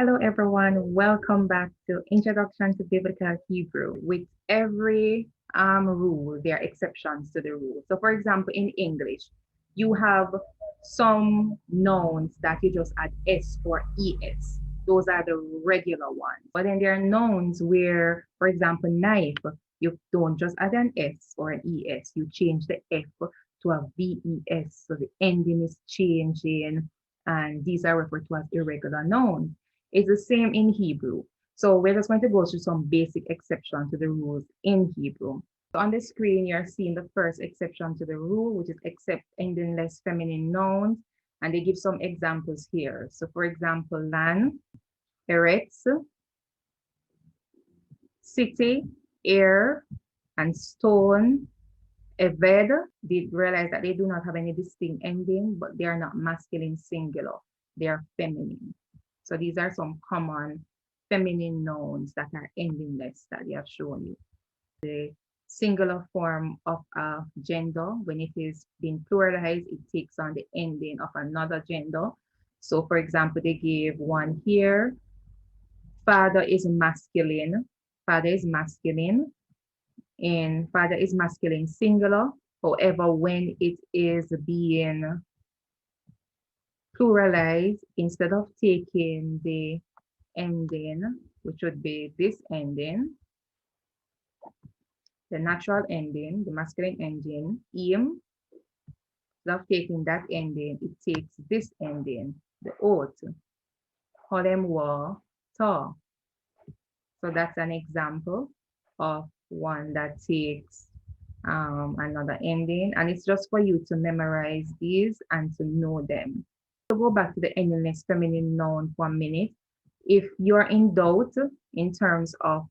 Hello, everyone. Welcome back to Introduction to Biblical Hebrew. With every rule, there are exceptions to the rule. So, for example, in English, you have some nouns that you just add s or es. Those are the regular ones. But then there are nouns where, for example, knife, you don't just add an s or an es. You change the f to a ves. So the ending is changing, and these are referred to as irregular nouns. It's the same in Hebrew. So we're just going to go through some basic exceptions to the rules in Hebrew. So on the screen, you're seeing the first exception to the rule, which is except endingless feminine nouns. And they give some examples here. So for example, land, eretz, city, air, and stone, eved. They realize that they do not have any distinct ending, but they are not masculine singular. They are feminine. So these are some common feminine nouns that are endingless that they have shown you. The singular form of a gender, when it is being pluralized, it takes on the ending of another gender. So for example, they gave one here. Father is masculine. Father is masculine. And father is masculine singular. However, when it is being pluralized, instead of taking the ending, which would be this ending, the natural ending, the masculine ending, im, instead of taking that ending, it takes this ending, the oath, holem wa ta. So that's an example of one that takes another ending, and it's just for you to memorize these and to know them. So go back to the endingless feminine noun for a minute. If you're in doubt in terms of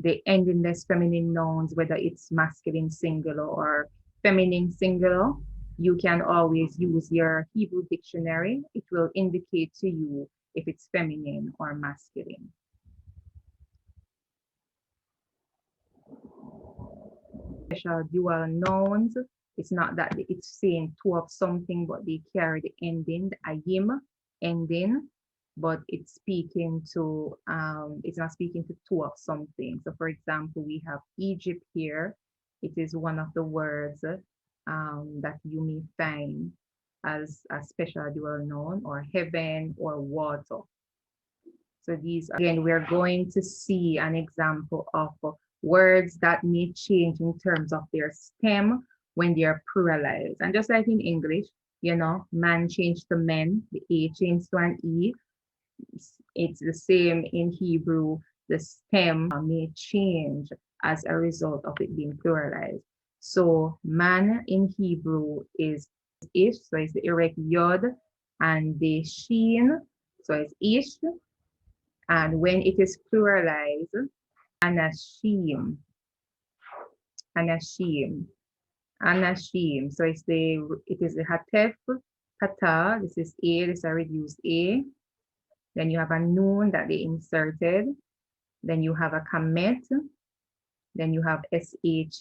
the endingless feminine nouns, whether it's masculine singular or feminine singular, you can always use your Hebrew dictionary. It will indicate to you if it's feminine or masculine. Special dual nouns. It's not that it's saying two of something, but they carry the ending, the ayim ending, but it's speaking to, it's not speaking to two of something. So for example, we have Egypt here. It is one of the words that you may find as a special dual noun, or heaven or water. So these, again, we're going to see an example of words that may change in terms of their stem when they are pluralized. And just like in English, you know, man changed to men, the A changed to an E. It's the same in Hebrew. The stem may change as a result of it being pluralized. So man in Hebrew is ish, so it's the erect yod, and the sheen, so it's ish. And when it is pluralized, anashim, anashim, anashim. So it is the hatef, hata. This is a. This is a reduced a. Then you have a noon that they inserted. Then you have a kamet. Then you have sh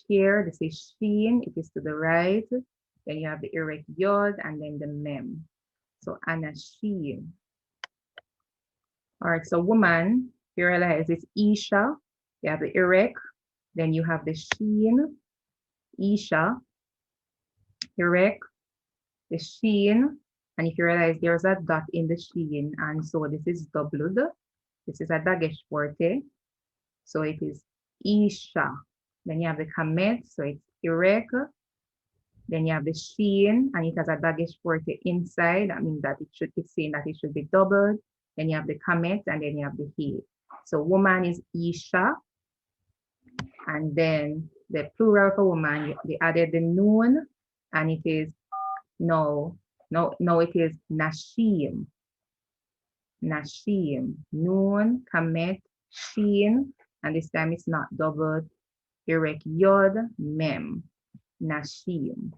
here. This is sheen. It is to the right. Then you have the erect yod and then the mem. So anashim. All right, so woman, you realize it's Isha. You have the erect, then you have the sheen, Isha, erect, the sheen, and if you realize there's a dot in the sheen, and so this is doubled. This is a dagesh forte, so it is Isha. Then you have the kamet, so it's erect. Then you have the sheen, and it has a dagesh forte inside. That means that it's saying that it should be doubled. Then you have the kamet, and then you have the he. So woman is Isha, and then the plural for woman, they added the noon, and it is no, it is nashim, nashim, noon, kamet, sheen, and this time it's not doubled, erect yod, mem, nashim.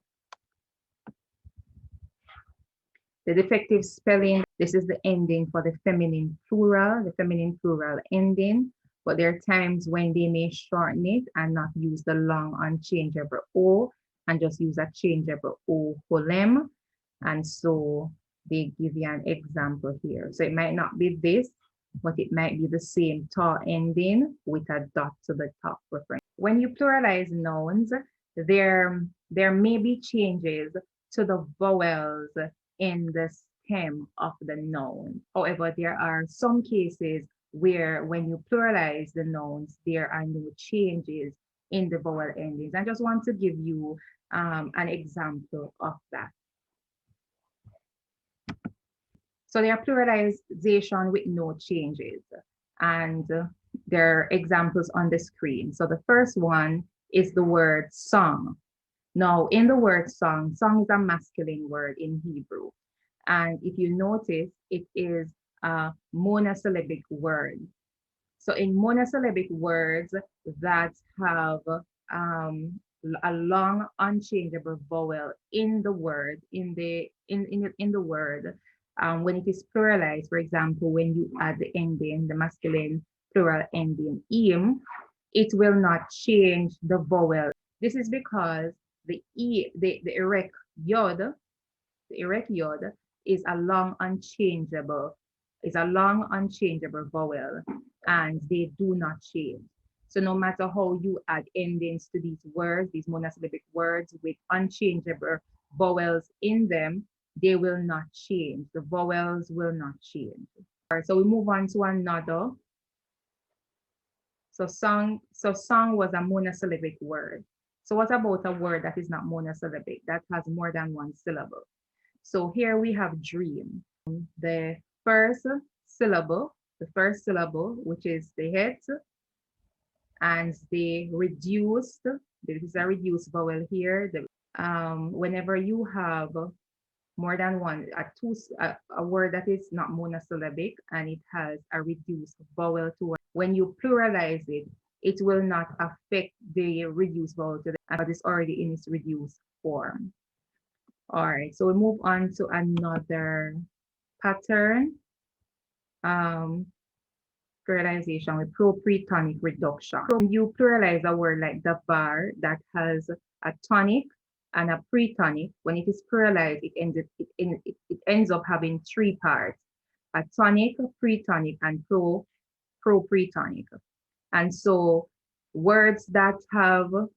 The defective spelling, this is the ending for the feminine plural ending, but there are times when they may shorten it and not use the long unchangeable O and just use a changeable O holem. And so they give you an example here. So it might not be this, but it might be the same ta ending with a dot to the top reference. When you pluralize nouns, there may be changes to the vowels in the stem of the noun. However, there are some cases where when you pluralize the nouns, there are no changes in the vowel endings. I just want to give you an example of that. So there are pluralization with no changes, and there are examples on the screen. So the first one is the word song. Now, in the word song, song is a masculine word in Hebrew. And if you notice, it is a monosyllabic word. So in monosyllabic words that have a long unchangeable vowel in the word, in the word, when it is pluralized, for example, when you add the ending, the masculine plural ending im, it will not change the vowel. This is because the erect yod, the erect yod is a long unchangeable vowel, and they do not change. So no matter how you add endings to these words, these monosyllabic words with unchangeable vowels in them, they will not change. The vowels will not change. All right, so we move on to another. So song was a monosyllabic word. So what about a word that is not monosyllabic, that has more than one syllable? So here we have dream. The first syllable, which is the head, and the reduced, there is a reduced vowel here. Whenever you have more than one, a word that is not monosyllabic and it has a reduced vowel to it, when you pluralize it, it will not affect the reduced vowel to the, but it's already in its reduced form. All right, so we move on to another pattern. Pluralization with pro-pre-tonic reduction. When you pluralize a word like the bar that has a tonic and a pre-tonic, when it is pluralized, it ends up having three parts: a tonic, pre-tonic, and pro-pre-tonic. And so words like the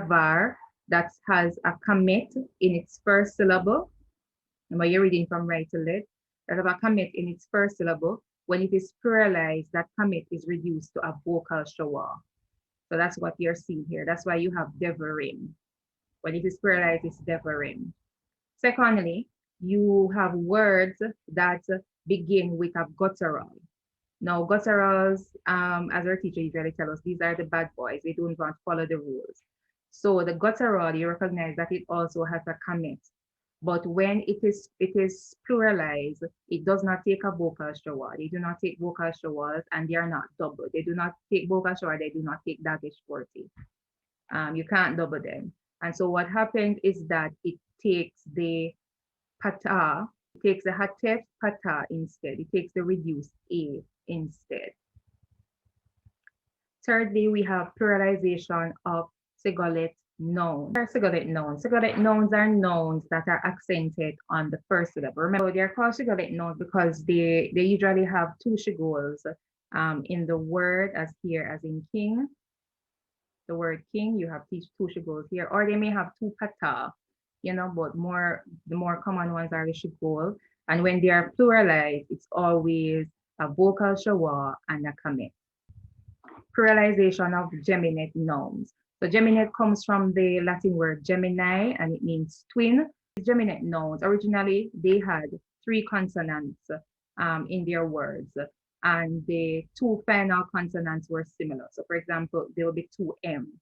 bar that has a comet in its first syllable. Remember, you're reading from right to left. That have a comet in its first syllable. When it is pluralized, that comet is reduced to a vocal shower. So that's what you're seeing here. That's why you have devarim. When it is pluralized, it's devarim. Secondly, you have words that begin with a guttural. Now, gutturals, as our teacher usually tells us, these are the bad boys. They don't want to follow the rules. So the guttural, you recognize that it also has a comet. But when it is pluralized, it does not take a vocal shower. They do not take vocal showers, and they are not double. They do not take vocal shower. They do not take dagesh 40. You can't double them. And so what happens is that it takes the pata, it takes the hatef pata instead. It takes the reduced a instead. Thirdly, we have pluralization of Sigolet nouns. Sigolet nouns. Sigolet nouns are nouns that are accented on the first syllable. Remember, they're called Sigolet nouns because they usually have two shigols in the word, as here as in king. The word king, you have two shigols here, or they may have two pata, but the more common ones are the shigol. And when they are pluralized, it's always a vocal shawa and a kamet. Pluralization of geminate nouns. So geminate comes from the Latin word Gemini, and it means twin. Geminate nouns, originally they had three consonants in their words, and the two final consonants were similar. So for example, there will be two M,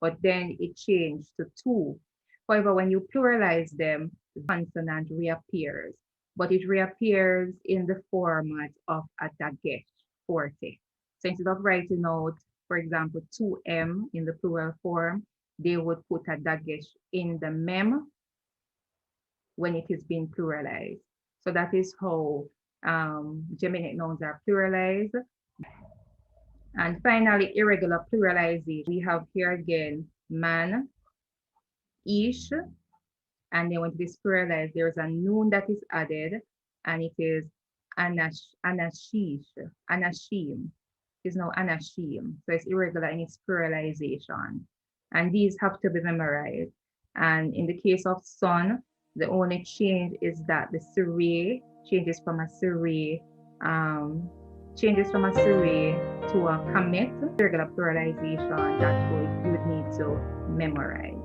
but then it changed to two. However, when you pluralize them, the consonant reappears, but it reappears in the format of a dagesh forte. So instead of writing out, for example, 2M in the plural form, they would put a dagesh in the mem when it is being pluralized. So that is how geminate nouns are pluralized. And finally, irregular pluralization. We have here again man, ish, and then when it is pluralized, there's a noun that is added, and it is Anashish, anashim is now anashim. So it's irregular in its pluralization. And these have to be memorized. And in the case of son, the only change is that the sire changes from a sire, um, to a commit, irregular pluralization. That's what you would need to memorize.